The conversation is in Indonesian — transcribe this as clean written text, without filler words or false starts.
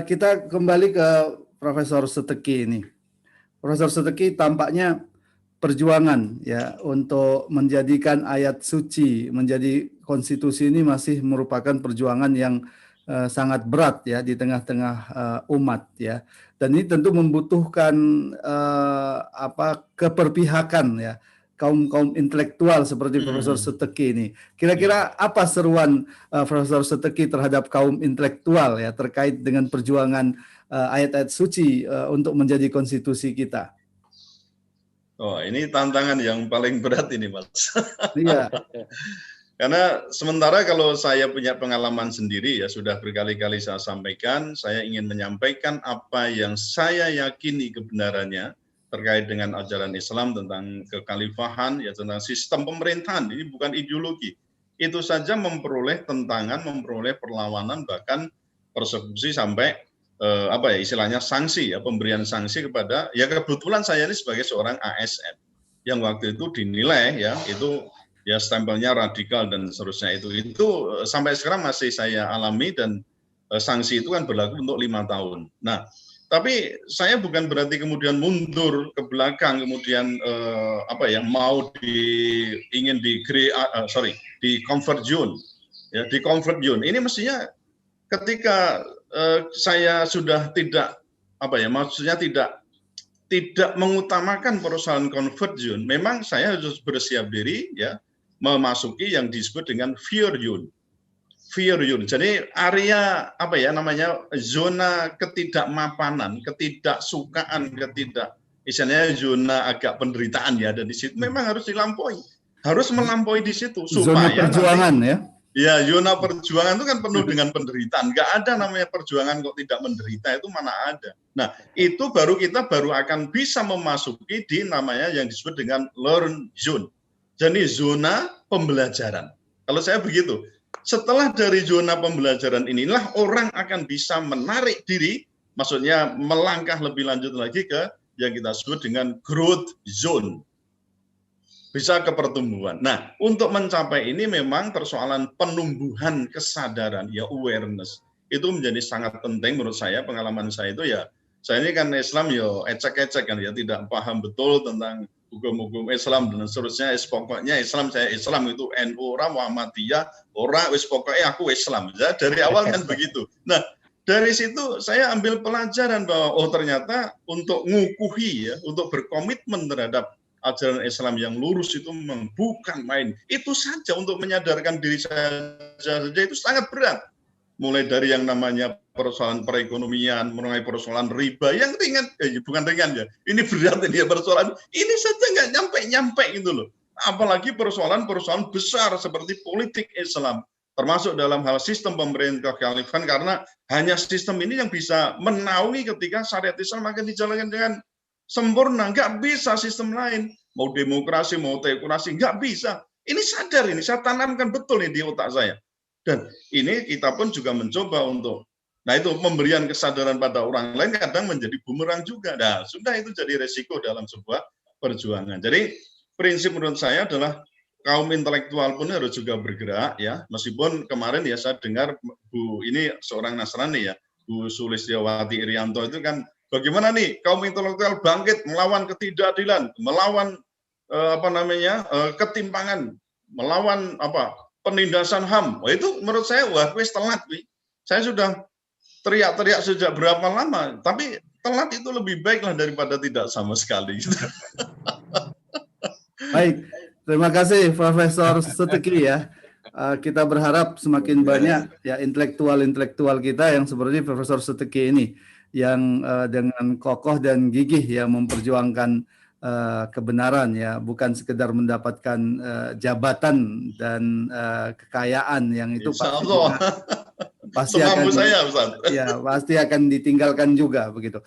kita kembali ke Profesor Seteki ini. Profesor Seteki tampaknya perjuangan ya untuk menjadikan ayat suci menjadi konstitusi ini masih merupakan perjuangan yang sangat berat ya di tengah-tengah umat ya. Dan ini tentu membutuhkan keperpihakan ya kaum intelektual seperti Profesor Seteki ini. Kira-kira apa seruan Profesor Seteki terhadap kaum intelektual ya terkait dengan perjuangan ayat-ayat suci untuk menjadi konstitusi kita? Oh, ini tantangan yang paling berat ini, Mas. Iya. Karena sementara kalau saya punya pengalaman sendiri ya sudah berkali-kali saya sampaikan, saya ingin menyampaikan apa yang saya yakini kebenarannya terkait dengan ajaran Islam tentang kekhalifahan, ya tentang sistem pemerintahan. Ini bukan ideologi. Itu saja memperoleh tentangan, memperoleh perlawanan, bahkan persekusi sampai istilahnya sanksi ya, pemberian sanksi kepada ya kebetulan saya ini sebagai seorang ASN yang waktu itu dinilai ya itu ya stempelnya radikal dan seterusnya itu sampai sekarang masih saya alami dan sanksi itu kan berlaku untuk 5 tahun. Nah, tapi saya bukan berarti kemudian mundur ke belakang kemudian mau ingin di comfort zone ya, di comfort zone. Ini mestinya ketika saya sudah tidak tidak mengutamakan persoalan comfort zone, memang saya harus bersiap diri ya memasuki yang disebut dengan fear zone. Fear zone. Jadi area zona ketidakmapanan, ketidaksukaan, misalnya zona agak penderitaan ya, dan di situ memang harus dilampaui. Harus melampaui di situ supaya zona perjuangan nanti, ya. Ya, zona perjuangan itu kan penuh dengan penderitaan. Nggak ada namanya perjuangan kok tidak menderita, itu mana ada. Nah, itu kita baru akan bisa memasuki di namanya yang disebut dengan learn zone. Jadi zona pembelajaran. Kalau saya begitu, setelah dari zona pembelajaran inilah orang akan bisa menarik diri, maksudnya melangkah lebih lanjut lagi ke yang kita sebut dengan growth zone. Bisa ke pertumbuhan. Nah, untuk mencapai ini memang persoalan penumbuhan kesadaran, ya awareness, itu menjadi sangat penting menurut saya. Pengalaman saya itu ya, saya ini kan Islam ya ecek-ecek kan ya, tidak paham betul tentang hukum-hukum Islam dan seterusnya. Pokoknya Islam, saya Islam itu NU, Muhammadiyah, wis pokoknya aku Islam. Ya, dari awal kan begitu. Nah, dari situ saya ambil pelajaran bahwa ternyata untuk ngukuhi ya, untuk berkomitmen terhadap ajaran Islam yang lurus itu memang bukan main. Itu saja untuk menyadarkan diri saja itu sangat berat. Mulai dari yang namanya persoalan perekonomian, mulai persoalan riba yang ringan, bukan ringan ya. Ini berat ini ya persoalan. Ini saja nggak nyampe gitu loh. Apalagi persoalan-persoalan besar seperti politik Islam, termasuk dalam hal sistem pemerintah kekhalifahan, karena hanya sistem ini yang bisa menaungi ketika syariat Islam akan dijalankan dengan sempurna. Nggak bisa sistem lain, mau demokrasi, mau teokrasi, nggak bisa. Ini sadar, ini saya tanamkan betul nih di otak saya. Dan ini kita pun juga mencoba untuk, nah itu pemberian kesadaran pada orang lain kadang menjadi bumerang juga. Nah, sudah itu jadi resiko dalam sebuah perjuangan. Jadi prinsip menurut saya adalah kaum intelektual pun harus juga bergerak ya. Meskipun kemarin ya saya dengar Bu ini seorang Nasrani ya, Bu Sulistyawati Irianto itu kan bagaimana nih kaum intelektual bangkit melawan ketidakadilan, melawan ketimpangan, melawan penindasan HAM. Wah, itu menurut saya wis telat. Saya sudah teriak-teriak sejak berapa lama, tapi telat itu lebih baik lah daripada tidak sama sekali. Baik, terima kasih Profesor Seteki ya. Kita berharap semakin banyak ya intelektual kita yang seperti Profesor Seteki ini yang dengan kokoh dan gigih ya memperjuangkan kebenaran ya, bukan sekedar mendapatkan jabatan dan kekayaan yang itu pasti akan ditinggalkan juga begitu.